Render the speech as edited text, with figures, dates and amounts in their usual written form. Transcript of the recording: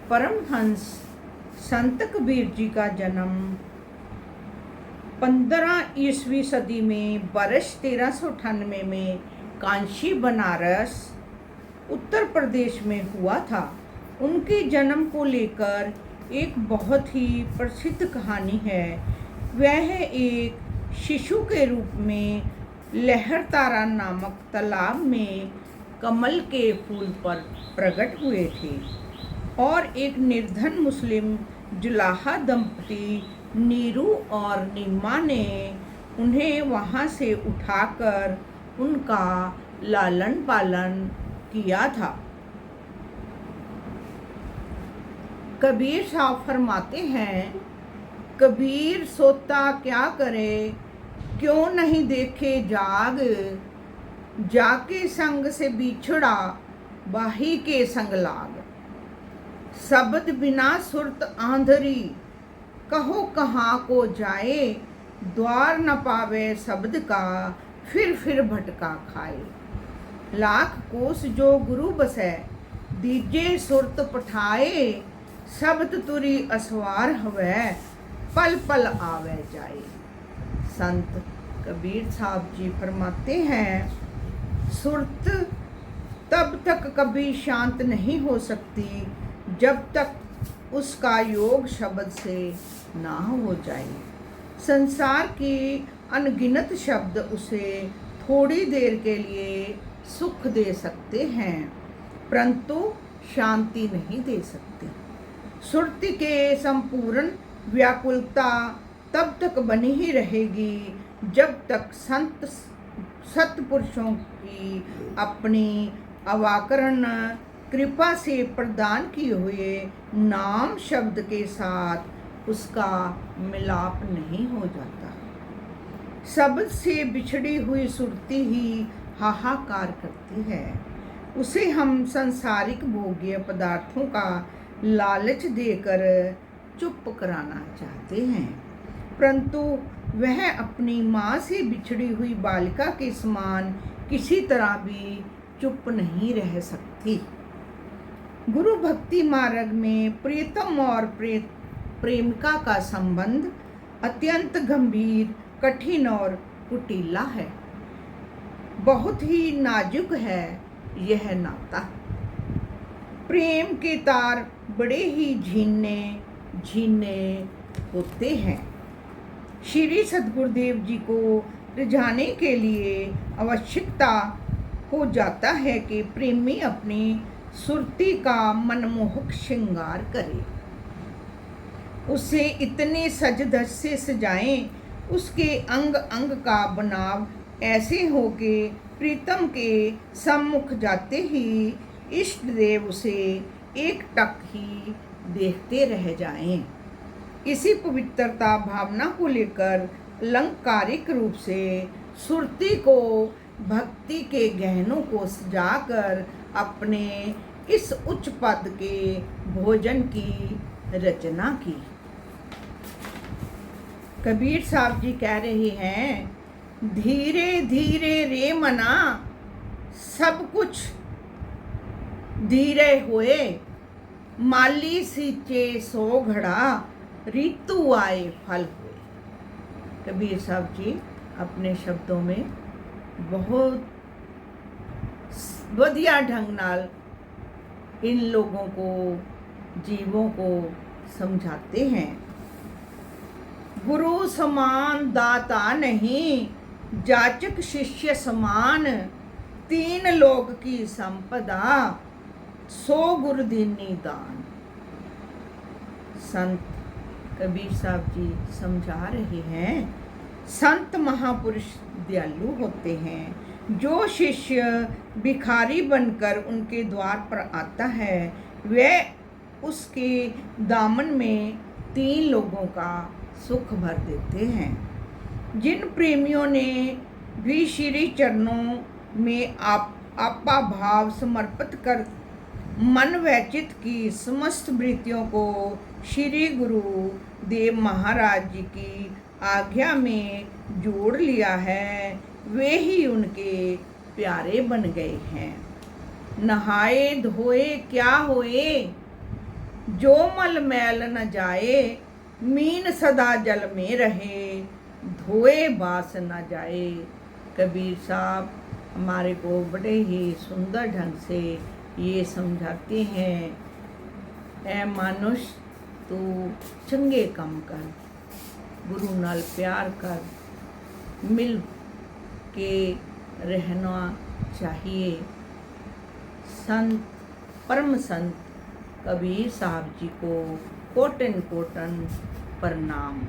परमहंस संत कबीर जी का जन्म 15 ईस्वी सदी में वर्ष 1398 में कांशी बनारस उत्तर प्रदेश में हुआ था। उनके जन्म को लेकर एक बहुत ही प्रसिद्ध कहानी है। वह एक शिशु के रूप में लहरतारा नामक तालाब में कमल के फूल पर प्रकट हुए थे और एक निर्धन मुस्लिम जुलाहा दंपति नीरू और नीमा ने उन्हें वहाँ से उठाकर उनका लालन पालन किया था। कबीर साहब फरमाते हैं, कबीर सोता क्या करे, क्यों नहीं देखे जाग, जाके संग से बिछड़ा बाही के संग लाग। शब्द बिना सुरत आंधरी, कहो कहाँ को जाए, द्वार न पावे शब्द का, फिर भटका खाए। लाख कोस जो गुरु बसै, दीजे सुरत पठाए, शब्द तुरी असवार हवै, पल पल आवे जाए। संत कबीर साहब जी फरमाते हैं, सुरत तब तक कभी शांत नहीं हो सकती जब तक उसका योग शब्द से ना हो जाए। संसार की अनगिनत शब्द उसे थोड़ी देर के लिए सुख दे सकते हैं, परंतु शांति नहीं दे सकते। सुरति के संपूर्ण व्याकुलता तब तक बनी ही रहेगी जब तक संत सत्पुरुषों की अपनी अवाकरण कृपा से प्रदान किए हुए नाम शब्द के साथ उसका मिलाप नहीं हो जाता। शब्द से बिछड़ी हुई सुरती ही हाहाकार करती है। उसे हम सांसारिक भोग्य पदार्थों का लालच देकर चुप कराना चाहते हैं, परंतु वह अपनी माँ से बिछड़ी हुई बालिका के समान किसी तरह भी चुप नहीं रह सकती। गुरु भक्ति मार्ग में प्रियतम और प्रेमिका का संबंध अत्यंत गंभीर, कठिन और कुटिला है। बहुत ही नाजुक है यह नाता। प्रेम के तार बड़े ही झीने होते हैं। श्री सद्गुरुदेव जी को रिझाने के लिए आवश्यकता हो जाता है कि प्रेमी अपनी सुरती का मनमोहक श्रृंगार करे, उसे इतने सज धज से सजाएं, उसके अंग अंग का बनाव ऐसे हो कि प्रीतम के सम्मुख जाते ही इष्ट देव उसे एक टक ही देखते रह जाएं। इसी पवित्रता भावना को लेकर अलंकारिक रूप से सुरती को भक्ति के गहनों को सजाकर अपने इस उच्च पद के भोजन की रचना की। कबीर साहब जी कह रहे हैं, धीरे धीरे रे मना, सब कुछ धीरे हुए, माली सींचे सो घड़ा, ऋतु आए फल हुए। कबीर साहब जी अपने शब्दों में बहुत वधिया ढंग नाल इन लोगों को, जीवों को समझाते हैं। गुरु समान दाता नहीं, जाचक शिष्य समान, तीन लोग की संपदा, सो गुरु दीनी दान। संत कबीर साहब जी समझा रहे हैं, संत महापुरुष दयालु होते हैं। जो शिष्य भिखारी बनकर उनके द्वार पर आता है, वह उसके दामन में तीन लोगों का सुख भर देते हैं। जिन प्रेमियों ने भी श्री चरणों में आपा भाव समर्पित कर मन वैचित की समस्त वृत्तियों को श्री गुरु देव महाराज जी की आज्ञा में जोड़ लिया है, वे ही उनके प्यारे बन गए हैं। नहाए धोए क्या होए, जो मल मैल न जाए, मीन सदा जल में रहे, धोए बास न जाए। कबीर साहब हमारे को बड़े ही सुंदर ढंग से ये समझाते हैं, ऐ मानुष तू चंगे काम कर, गुरु नाल प्यार कर, मिल के रहना चाहिए। संत परम संत कबीर साहब जी को कोटन कोटन प्रणाम।